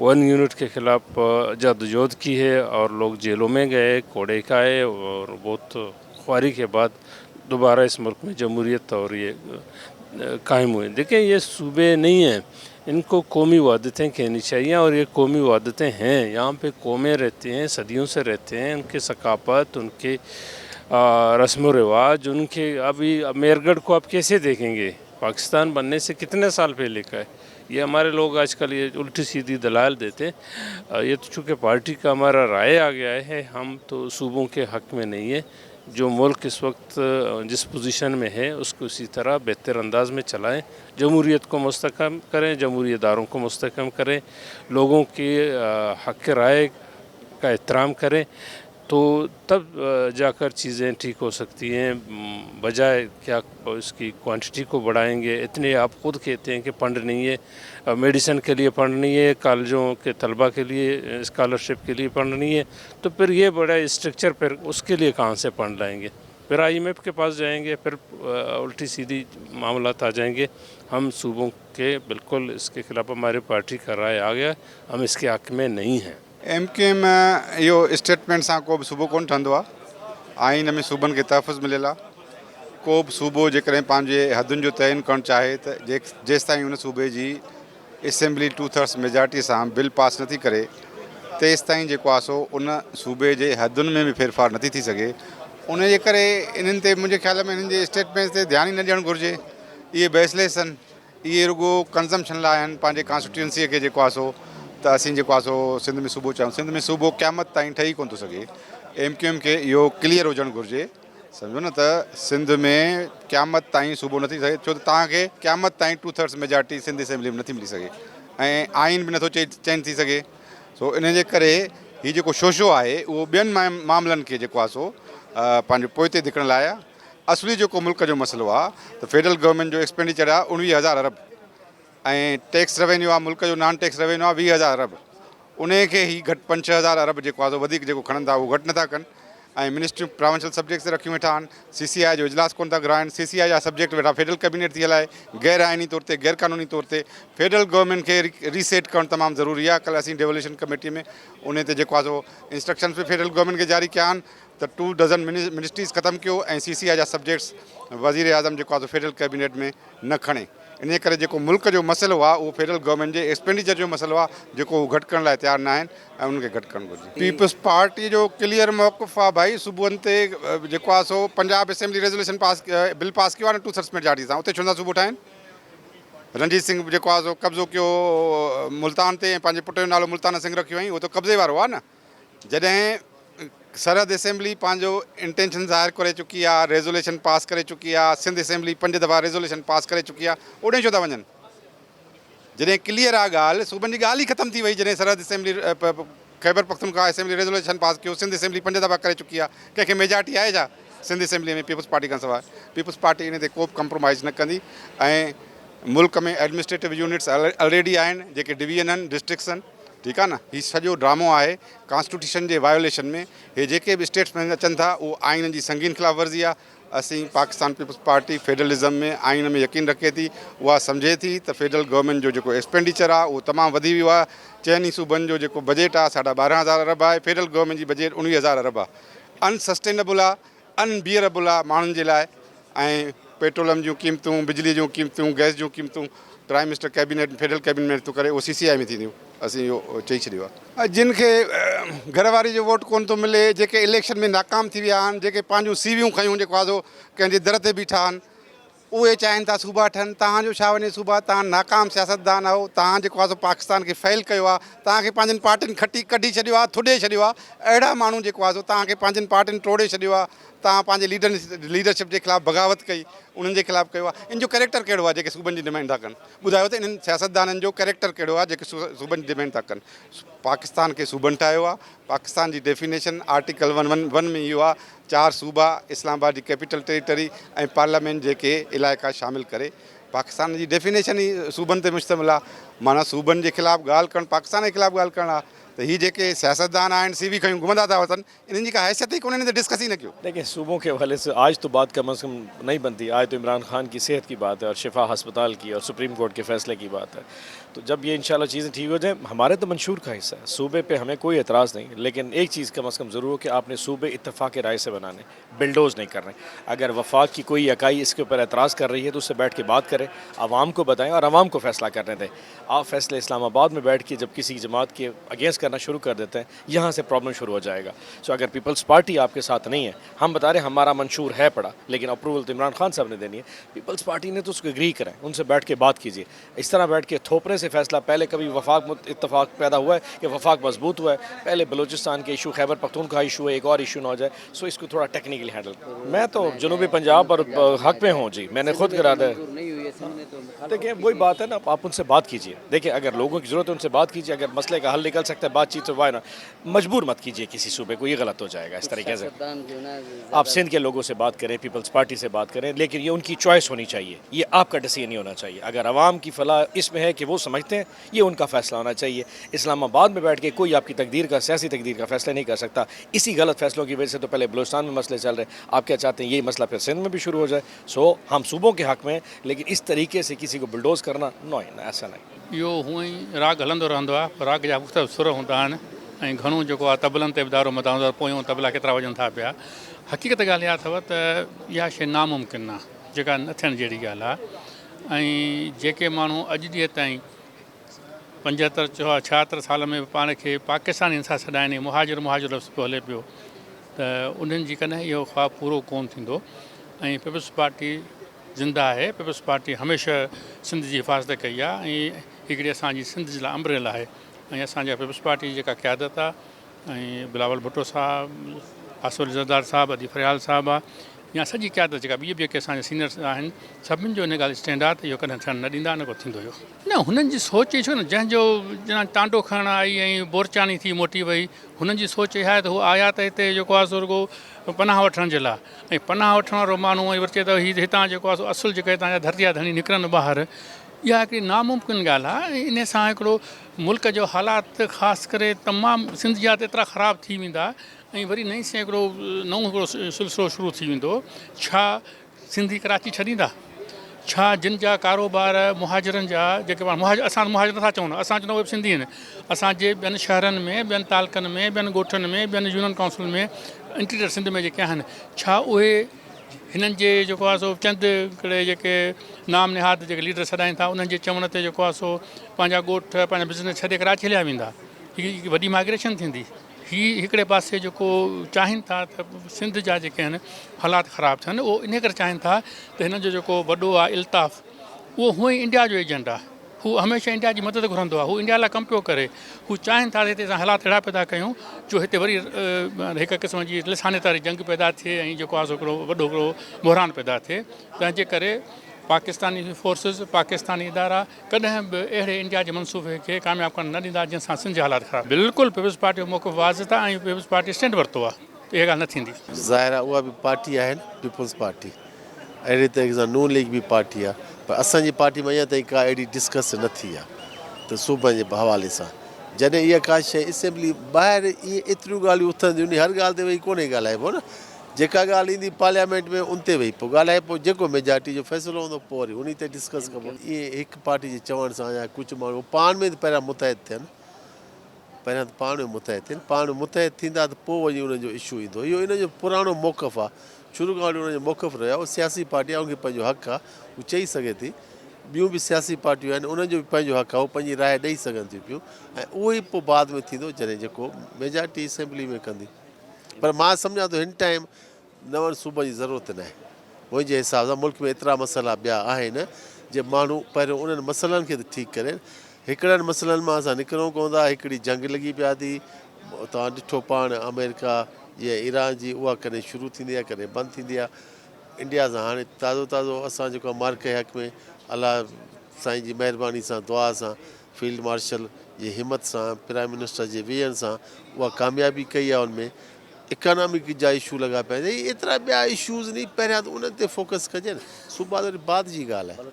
1 यूनिट के ख़िलाफ़ जद्दोजहद की है, और लोग जेलों में गए, कोड़े खाए, और बहुत ख्वारी के बाद दोबारा इस मुल्क में जमहूरियत और ये कायम हुए। देखिए, ये सूबे नहीं हैं, इनको कौमी वहादतें कहनी चाहिए, और ये कौमी वहादतें हैं। यहाँ पे कौमें रहती हैं, सदियों से रहते हैं, उनके सकाफत, उनके रस्म व रिवाज, उनके अभी मेरगढ़ को आप कैसे देखेंगे, पाकिस्तान बनने से कितने साल पहले का है। ये हमारे लोग आजकल ये उल्टी सीधी दलाल देते हैं। ये तो चूँकि पार्टी का हमारा राय आ गया है, हम तो सूबों के हक़ में नहीं है। जो मुल्क इस वक्त जिस पोजीशन में है उसको इसी तरह बेहतर अंदाज में चलाएं, जमहूरियत को मुस्तहकम करें, जमहूरी इदारों को मुस्तहकम करें, लोगों के हक़ राय का एहतराम करें, तो तब जाकर चीज़ें ठीक हो सकती हैं। बजाय क्या इसकी क्वांटिटी को बढ़ाएंगे, इतने आप खुद कहते हैं कि फंड नहीं है, मेडिसिन के लिए फंड नहीं है, कॉलेजों के तलबा के लिए स्कॉलरशिप के लिए फंड नहीं है, तो फिर ये बड़ा स्ट्रक्चर फिर उसके लिए कहाँ से फंड लाएंगे। फिर IMF के पास जाएंगे, फिर उल्टी सीधी मामलात आ जाएंगे। हम सूबों के बिल्कुल इसके ख़िलाफ़ हमारी पार्टी का राय आ गया, हम इसके हक़ में नहीं हैं। MQM इहो स्टेटमेंट सां को बि सूबो कोन ठहंदो आहे। आइन में सूबनि खे तहफ़ुज़ मिलियल आहे। को बि सूबो जेकॾहिं पंहिंजे हदुनि जो तइन करणु चाहे त जेसि ताईं उन सूबे जी असेंबली 2/3 मेजॉरिटी सां बिल पास नथी करे, तेसि ताईं जेको आहे सो उन सूबे जे हदुनि में बि फेरफार नथी थी सघे। उन जे करे इन्हनि ते मुंहिंजे ख़्याल में इन्हनि जे स्टेटमेंट्स ते ध्यानु ई न ॾियणु घुरिजे। इहे बेसलेस आहिनि, इहे रुॻो कंज़म्पशन लाइ आहिनि, पंहिंजे कॉन्स्टिट्यूंसीअ खे जेको आहे सो त असीं जेको आहे सो सिंध में सूबो चऊं, सिंध में सूबो क़यामत ताईं ठही कोन थो सघे। MQM खे इहो क्लियर हुजणु घुरिजे, सम्झो न, त सिंध में क़यामत ताईं सूबो नथी सघे, छो त तव्हांखे क़यामत ताईं 2/3 मेजॉरिटी सिंध असेंबली में नथी मिली सघे, ऐं आइन बि नथो चेंज थी सघे। सो इन जे करे हीउ जेको शोशो आहे उहो ॿियनि मामलनि खे जेको आहे सो पंहिंजो पोइते धिकण लाइ आहे। असली जेको मुल्क जो मसइलो आहे त फेडरल गवर्नमेंट जो एक्सपेंडिचर आहे 19,000 अरब, ऐं टैक्स रेवेन्यू आहे मुल्क जो, नॉन टैक्स रेवेन्यू आहे 20,000 अरब। उन खे ई घटि 5-6 हज़ार अरब जेको आहे वधीक जेको खणनि था उहो घटि नथा कनि, ऐं मिनिस्ट्रियूं प्रोविंशियल सब्जेक्ट्स रखियूं वेठा आहिनि CCI जो इजलास कोन था घुराइनि CCI जा सब्जेक्ट वेठा फेडरल कैबिनेट थी हलाए गैर आइनी तौर ते गैर कानूनी तौर ते फेडरल गवर्नमेंट खे रीसेट करणु तमामु ज़रूरी आहे कल्ह असीं डेवोल्यूशन कमेटी में उन ते जेको आहे सो इंस्ट्रक्शन्स बि फेडरल गवर्नमेंट खे जारी कया आहिनि त 2 डज़न मिनिस्ट्रीज़ ख़तमु कयो ऐं CCI जा सब्जेक्ट्स वज़ीर आज़म जेको आहे सो फेडरल कैबिनेट में न खणे इन करे जेको मुल्क जो मसइलो आहे उहो फेडरल गवर्नमेंट जे एक्सपेंडिचर जो मसइलो आहे जेको उहो घटि करण लाइ तयारु न आहिनि ऐं उनखे घटि करणु घुरिजे पीपल्स पार्टी जो क्लियर मौक़िफ़ आहे भाई सुबुहनि ते जेको आहे सो Punjab assembly resolution bill pass कयो आहे न 2/3 मेजॉरिटी सां उते छो था सूबो ठाहिनि रणजीत सिंह जेको आहे सो कब्ज़ो कयो मुल्तान ते ऐं पंहिंजे पुट जो नालो मुल्तान सिंह रखियो हुअईं उहो त कब्ज़े वारो आहे न जॾहिं सरहद असेंबली पंहिंजो इंटेंशन ज़ाहिर करे चुकी आहे रेज़ोल्यूशन पास करे चुकी आहे सिंध असेंबली 5 दफ़ा रेज़ोल्यूशन पास करे चुकी आहे ओॾे छो था वञनि जॾहिं क्लियर आहे ॻाल्हि सूबनि जी ॻाल्हि ई ख़तमु थी वई जॾहिं सरहद assembly Khyber Pakhtunkhwa assembly resolution pass कयो सिंध असेंबली 5 दफ़ा करे चुकी आहे कंहिंखे मेजॉरिटी आहे छा सिंध असेंबली में पीपल्स पार्टी खां सवाइ पीपल्स पार्टी इन ते को बि कम्प्रोमाइज़ न कंदी ऐं मुल्क में एडमिनिस्ट्रेटिव यूनिट्स ऑलरेडी आहिनि जेके डिवीजन आहिनि डिस्ट्रिक्ट्स आहिनि ठीकु आहे न हीउ सॼो ड्रामो आहे कॉन्स्टिट्यूशन जे वायोलेशन में हे जेके बि स्टेट्स में अचनि था उहो आइन जी संगीन ख़िलाफ़ वर्ज़ी आहे असीं पाकिस्तान पीपल्स पार्टी फेडरलिज़म में आइन में यकीन रखे थी उहा सम्झे थी त फेडरल गवर्नमेंट जो जेको एक्सपेंडिचर आहे उहो तमामु वधी वियो आहे 4 सूबनि जो जेको बजट आहे 12,500 अरब आहे फेडरल गवर्नमेंट जी बजट 19,000 अरब आहे अनसस्टेनेबल आहे अनबियरेबल आहे माण्हुनि जे लाइ ऐं पेट्रोलियम जूं क़ीमतूं बिजली जूं क़ीमतूं गैस जूं क़ीमतूं prime minister cabinet federal cabinet थो करे उहो CCI में थींदियूं असीं इहो चई छॾियो आहे जिन खे घरवारी जो वोट कोन थो मिले जेके इलेक्शन में नाकाम थी विया आहिनि जेके पंहिंजूं सीवियूं खयूं जेको आहे सो कंहिंजे दर ते बीठा आहिनि उहे चाहिनि था सूबा ठहनि तव्हांजो छा वञे सूबा तव्हां नाकाम सियासतदान आहियो तव्हां जेको आहे सो पाकिस्तान खे फेल कयो आहे तव्हांखे पंहिंजनि पार्टियुनि कढी छॾियो आहे थुॾे छॾियो आहे अहिड़ा माण्हू जेको आहे सो तव्हांखे पंहिंजनि पार्टियुनि टोड़े छॾियो आहे तव्हां पंहिंजे लीडरशिप जे ख़िलाफ़ु बग़ावत कई उन्हनि जे ख़िलाफ़ु कयो आहे इन जो कैरेक्टर कहिड़ो आहे जेके सूबनि जी डिमांड था कनि ॿुधायो त इन्हनि सियासतदाननि जो कैरेक्टर कहिड़ो आहे जेके सूबनि जी डिमांड था कनि पाकिस्तान खे सूबनि ठाहियो आहे पाकिस्तान जी डेफिनेशन आर्टिकल 1 में इहो आहे 4 सूबा इस्लामाबाद जी कैपिटल टेरिटरी ऐं पार्लियामेंट जेके इलाइक़ा शामिलु करे पाकिस्तान जी डेफिनेशन ई सूबनि ते मुश्तमिल आहे माना सूबनि जे ख़िलाफ़ु ॻाल्हि करणु पाकिस्तान जे ख़िलाफ़ु ॻाल्हि करणु आहे तो ये जेके सियासतदान आहिनि CV खयूं घुमंदा था वतन इन्हनि जी का हैसियत ही कोन्हे इन्हनि ते डिस्कस ही न कयो देखिए सूबों के हवाले से आज तो बात कम अज़ कम नहीं बनती आज तो इमरान खान की सेहत की बात है और शिफा हस्पताल की और सुप्रीम कोर्ट के फैसले की बात है तो जब ये इंशाल्लाह चीज़ें ठीक हो जाए हमारे तो मंशूर का हिस्सा है सूबे पे हमें कोई एतराज़ नहीं लेकिन एक चीज़ कम अज़ कम ज़रूर हो कि आपने सूबे इत्तफाक़ राय से बनाने बिल्डोज़ नहीं करने अगर वफाक की कोई इकाई इसके ऊपर एतराज़ कर रही है तो उससे बैठ के बात करें आवाम को बताएं और आवाम को फैसला करने दें आप फैसले इस्लामाबाद में बैठ के जब किसी जमात के अगेंस्ट करना शुरू कर देते हैं यहाँ से प्रॉब्लम शुरू हो जाएगा सो अगर पीपल्स पार्टी आपके साथ नहीं है हम बता रहे हैं हमारा मंशूर है पड़ा लेकिन अप्रूवल तो इमरान खान साहब ने देनी है पीपल्स पार्टी ने तो उसको एग्री करें उनसे बैठ के बात कीजिए इस तरह बैठ के थोपने से फैसला पहले कभी वफाक इत्तफाक पैदा हुआ है कि वफाक मजबूत हुआ है पहले बलूचिस्तान के इशू खैबर पख्तूनख्वा इशू है एक और इशू ना हो जाए सो इसको थोड़ा टेक्निकली हैंडल मैं तो जनूबी पंजाब और हक में हूँ जी मैंने खुद करा था देखिए वही बात है ना आप उनसे बात कीजिए देखिए अगर लोगों की ज़रूरत है उनसे बात कीजिए अगर मसले का हल निकल सकता है बातचीत तो वाह ना मजबूर मत कीजिए किसी सूबे को ये गलत हो जाएगा इस तरीके से आप सिंध के लोगों से बात करें पीपल्स पार्टी से बात करें लेकिन ये उनकी चॉइस होनी चाहिए ये आपका डिसीजन नहीं होना चाहिए अगर आवाम की फलाह इसमें है कि वो समझते हैं ये उनका फैसला होना चाहिए इस्लामाबाद में बैठ के कोई आपकी तकदीर का सियासी तकदीर का फैसला नहीं कर सकता इसी गलत फैसलों की वजह से तो पहले बलूचिस्तान में मसले चल रहे हैं आप क्या चाहते हैं यही मसला फिर सिंध में भी शुरू हो जाए सो हम सूबों के हक़ में लेकिन इस तरीके से किसी को बुलडोज़ करना नो ऐसा नहीं इहो हूअं ई राग हलंदो रहंदो आहे राग जा मुख़्तलिफ़ सुर हूंदा आहिनि ऐं घणो जेको आहे तबलनि ते बि दारो मदार हूंदो आहे पोयों तबला केतिरा वॼनि था पिया हक़ीक़त ॻाल्हि इहा अथव त इहा शइ नामुमकिन आहे जेका न थियण जहिड़ी ॻाल्हि आहे ऐं जेके माण्हू अॼु ॾींहं ताईं 75-76 साल में पाण खे पाकिस्तान सां सॾाइनि मुहाजिर लफ़्ज़ पियो हले पियो त उन्हनि जी कॾहिं इहो ख़्वाबु पूरो कोन थींदो ऐं पीपल्स पार्टी ज़िंदा आहे पीपल्स पार्टी हमेशह सिंध जी हिफ़ाज़त कई आहे ऐं हिकिड़ी असांजी सिंध जे लाइ अम्ब्रेला आहे ऐं असांजा पीपल्स पार्टी जी जेका क़यादत आहे ऐं बिलावल भुट्टो साहब आसिफ ज़रदार साहब अदी फरियाल साहब आहे या सॼी क़यादत जेका ॿी जेके असांजा सीनियर्स आहिनि सभिनी जो इन ॻाल्हि स्टैंड आहे त इहो कॾहिं थियणु न ॾींदा न को थींदो हुयो न हुननि जी सोच ई छो न जंहिंजो ॼणा टांडो खणणु आई ऐं बोरचानी थी मोटी वई हुननि जी सोच इहा आहे त हू आया त हिते जेको आहे सो रुगो पनाह वठण जे लाइ ऐं पनाह वठण वारो माण्हू वरी चए त हीउ हितां जेको आहे सो असुलु जेके हितां जा धरती जा धणी निकिरनि ॿाहिरि इहा हिकिड़ी नामुमकिन ॻाल्हि आहे। इन सां हिकिड़ो मुल्क जो हालात ख़ासि करे तमामु सिंध जा त एतिरा ख़राबु थी वेंदा ऐं वरी नई से हिकिड़ो नओं हिकिड़ो सिलसिलो शुरू थी वेंदो। छा सिंधी कराची छॾींदा? छा जिन जा कारोबार मुहाजिरनि जा जेके असां मुहाजिर नथा चऊं, असां चवंदा उहे बि सिंधी आहिनि, असांजे ॿियनि शहरनि में, ॿियनि तालुकनि में, ॿियनि ॻोठनि में, ॿियनि यूनियन काउंसिल में, इंटीरियर सिंध में जेके आहिनि, छा उहे हिननि जे जेको आहे सो चंद हिकिड़े जेके नाम निहाद जेके लीडर सॾाइनि था उन्हनि जे चवण ते जेको आहे सो पंहिंजा ॻोठ पंहिंजा बिज़नेस छॾे कराची हलिया वेंदा? हीअ वॾी माइग्रेशन थींदी। हीअ हिकिड़े पासे जेको चाहिनि था त सिंध जा जेके आहिनि हालात ख़राबु थियनि, उहो इन करे चाहिनि था त हिन जो जेको वॾो आहे इल्ताफ़, उहो हूअं ई इंडिया जो एजेंट आहे। हू हमेशह इंडिया जी मदद घुरंदो आहे, हू इंडिया लाइ कमु पियो करे। हू चाहिनि था त हिते असां हालात अहिड़ा पैदा कयूं जो हिते वरी हिकु क़िस्म जी लिसानेदारी जंग पैदा थिए ऐं जेको आहे हिकिड़ो वॾो हिकिड़ो बहिरान पैदा थिए। तंहिंजे करे पाकिस्तानी फोर्सिस, पाकिस्तानी इदारा कॾहिं बि अहिड़े इंडिया जे मनसूबे खे कामयाबु करणु न ॾींदा जंहिंसां सिंध जा हालात ख़राबु। बिल्कुलु पीपल्स पार्टी जो मौक़िफ़ वाज़िह आहे ऐं पीपल्स पार्टी स्टैंड वरितो आहे, इहा ॻाल्हि न थींदी। ज़ाहिर आहे उहा बि पार्टी आहे पीपल्स पार्टी, अहिड़े तरीक़े सां नून लीग बि पार्टी आहे, पर असांजी पार्टी में अञा ताईं का अहिड़ी डिस्कस न थी आहे त सूबे जे हवाले सां। जॾहिं इहा का शइ असेंबली ॿाहिरि इहे एतिरियूं ॻाल्हियूं उथंदियूं आहिनि, हर ॻाल्हि ते वेही कोन्हे ॻाल्हाइबो न। जेका ॻाल्हि ईंदी पार्लियामेंट में उन ते वेही पोइ ॻाल्हाए, पोइ जेको मेजॉरिटी जो फ़ैसिलो हूंदो पोइ वरी उन ते डिस्कस कबो। इहे हिकु पार्टी जे चवण सां या कुझु माण्हू पाण में त पहिरियां मुतहिद थियनि, पहिरियां त पाण में मुतहिद थियनि, पाण में मुतहिद थींदा त पोइ वञी उन्हनि जो इशू ईंदो। इहो इन जो पुराणो मौक़िफ़ आहे, शुरू खां वठी उनजो मौक़िफ़ रहियो आहे। उहो सियासी पार्टी आहे, उनखे पंहिंजो हक़ु आहे, उहो चई सघे थी। ॿियूं बि सियासी पार्टियूं आहिनि, उन्हनि जो बि पंहिंजो हक़ु आहे, उहो पंहिंजी राय ॾेई सघनि थियूं पियूं, ऐं उहो ई पोइ बाद में थींदो जॾहिं जेको मेजॉरिटी असेंबली में कंदी। पर मां सम्झां थो हिन टाइम नवनि सूबनि जी ज़रूरत न आहे। मुंहिंजे हिसाब सां मुल्क में एतिरा मसइला ॿिया आहिनि जे माण्हू पहिरियों उन्हनि मसइलनि खे त ठीकु कनि। हिकिड़नि मसइलनि मां असां निकिरूं कोन था। हिकिड़ी जंग लॻी पिया थी, तव्हां ॾिठो पाण अमेरिका या ईरान जी, उहा कॾहिं शुरू थींदी आहे कॾहिं बंदि थींदी आहे। इंडिया सां हाणे ताज़ो ताज़ो असां जेको आहे मार्क हक़ में अलाह साईं जी महिरबानी सां दुआ सां फील्ड मार्शल जी हिमत सां प्राइम मिनिस्टर जे वेहण सां उहा कामयाबी कई आहे। उनमें इकॉनॉमिक जा इशू लॻा पिया आहिनि, एतिरा ॿिया इशूज़ नी, पहिरियां त उन्हनि ते फोकस कजे न। सूबा वरी बाद जी ॻाल्हि आहे।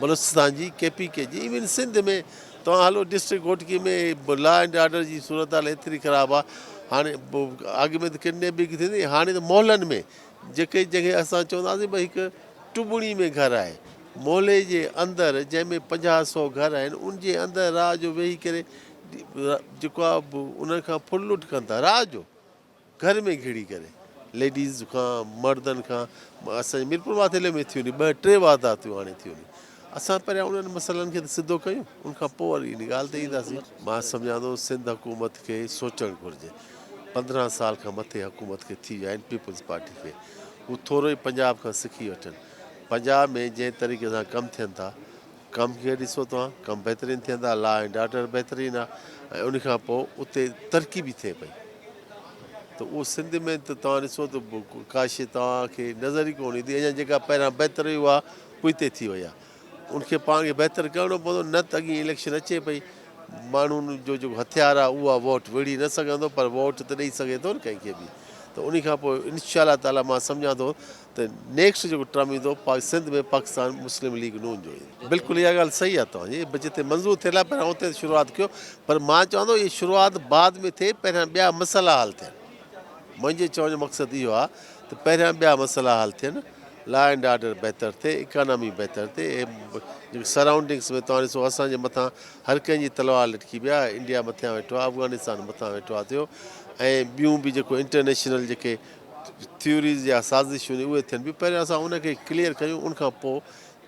बलोचिस्तान जी, KPK जी, इवन सिंध में तव्हां हलो डिस्ट्रिक्ट घोटकी में लॉ एंड ऑर्डर जी सूरत हाल एतिरी ख़राबु आहे। हाणे अॻु में त किडनैपिंग थींदी, हाणे त मोहलनि में जेके जॻह असां चवंदासीं भई हिकु टुबड़ी में घरु आहे, मोहल्ले जे अंदरि जंहिंमें 50-100 घर आहिनि, उनजे अंदरि राति जो वेही करे जेको आहे उन्हनि खां फुल लुट कनि था राति जो, घर में घिड़ी करे, लेडीज़ खां मर्दनि खां। असांजे मीरपुर वाथेले में थियूं नी 2-3 वारदातियूं हाणे थियूं नी। असां पहिरियां उन्हनि मसइलनि खे त सिधो कयूं, उनखां पोइ वरी इन ॻाल्हि ते ईंदासीं। मां सम्झां थो सिंध हुकूमत खे सोचणु घुरिजे। 15 साल खां मथे हुकूमत खे थी विया आहिनि पीपल्स पार्टी खे। हू थोरो ई पंजाब खां सिखी वठनि। पंजाब में जंहिं तरीक़े सां कमु थियनि था, कमु खे ॾिसो तव्हां, कमु बहितरीनु थियनि था, लॉ एंड ऑर्डर बहितरीनु आहे, ऐं उनखां पोइ उते तरक़ी बि थिए पई। त उहो सिंध में त तव्हां ॾिसो त का शइ तव्हांखे नज़र ई कोन ईंदी। अञा जेका पहिरियां बहितर हुआ उहे ते थी वई आहे। उनखे पाण खे बहितर करिणो पवंदो, न त अॻी इलेक्शन अचे पई, माण्हुनि जो जेको हथियार आहे उहा वोट विढ़ी न सघंदो, पर वोट त ॾेई सघे थो न कंहिंखे बि। त उन खां पोइ इंशाअल्लाह ताला मां सम्झां थो त नेक्स्ट जेको टर्म ईंदो सिंध में पाकिस्तान मुस्लिम लीग नून जो ईंदो। बिल्कुलु इहा ॻाल्हि सही आहे तव्हांजी, जिते मंज़ूर थियल आहे पहिरियां उते शुरूआति कयो, पर मां चवंदो इहा शुरूआति बाद में थिए, पहिरियां ॿिया मसइला हल थियनि। मुंहिंजे चवण जो मक़सदु इहो आहे त पहिरियां ॿिया मसइला हल थियनि, लॉ एंड ऑर्डर बहितर थिए, इकॉनॉमी बहितर थिए। जेके सराउंडिंग्स में तव्हां ॾिसो असांजे मथां हर कंहिंजी तलवार लटकी पिया, इंडिया मथियां वेठो आहे, अफ़गानिस्तान मथां वेठो आहे थियो, ऐं ॿियूं बि जेको इंटरनेशनल जेके थ्योरीज़ या साज़िशूं उहे थियनि पियूं। पहिरियों असां उनखे क्लियर कयूं, उनखां पोइ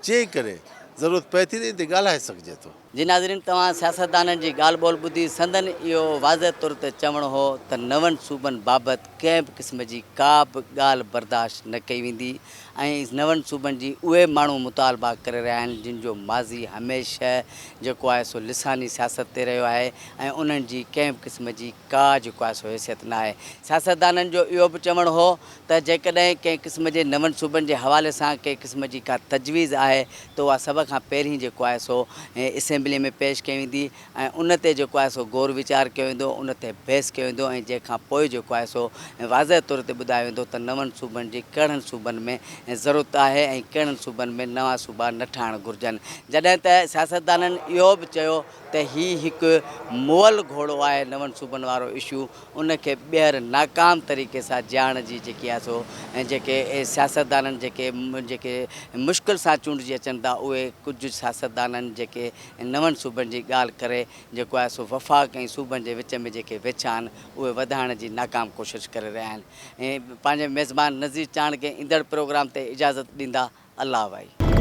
जे करे ज़रूरत पए थी त इन ते ॻाल्हाए सघिजे थो। जी नाज़रीन, तव्हां सियासतदाननि जी ॻाल्हि ॿोल ॿुधी संदन इहो वाज़े तौर ते चवणु हो त नवनि सूबनि बाबति कंहिं बि क़िस्म जी का बि ॻाल्हि बर्दाश्त न कई वेंदी, ऐं नवनि सूबनि जी उहे माण्हू मुतालबा करे रहिया आहिनि जिन जो माज़ी हमेशह जेको आहे सो लिसानी सियासत ते रहियो आहे, ऐं उन्हनि जी कंहिं बि क़िस्म जी का जेको आहे सो हैसियत न आहे। सियासतदाननि जो इहो बि चवणु हो त जेकॾहिं कंहिं क़िस्म जे नवनि सूबनि जे हवाले सां कंहिं क़िस्म जी का तजवीज़ आहे त उहा सभ खां पहिरीं जेको आहे सो असेंबली असेंबली में पेश कई वेंदी ऐं उन ते जेको आहे सो गौर वीचार कयो वेंदो, उन ते बहस कयो वेंदो ऐं जंहिंखां पोइ जेको आहे सो वाज़ह तौर ते ॿुधायो वेंदो त नवनि सूबनि जी कहिड़नि सूबनि में ज़रूरत आहे ऐं कहिड़नि सूबनि में नवां सूबा न ठाहिणु घुरिजनि। जॾहिं त सियासतदाननि इहो बि चयो त हीउ हिकु मुअल घोड़ो आहे नवनि सूबनि वारो इशू, उनखे ॿीहर नाकाम तरीक़े सां ॼाण जी जेकी आहे सो ऐं जेके सियासतदाननि जेके मुश्किल सां चूंडिजी अचनि था, उहे कुझु सियासतदाननि जेके नवनि सूबनि जी ॻाल्हि करे जेको आहे सो वफ़ाक़ ऐं सूबनि जे विच में जेके विच आहिनि उहे वधाइण जी नाकाम कोशिशि करे रहिया आहिनि। ऐं पंहिंजे मेज़बान नज़ीर चाण खे ईंदड़ प्रोग्राम ते इजाज़त ॾींदा। अल्लाह भाई।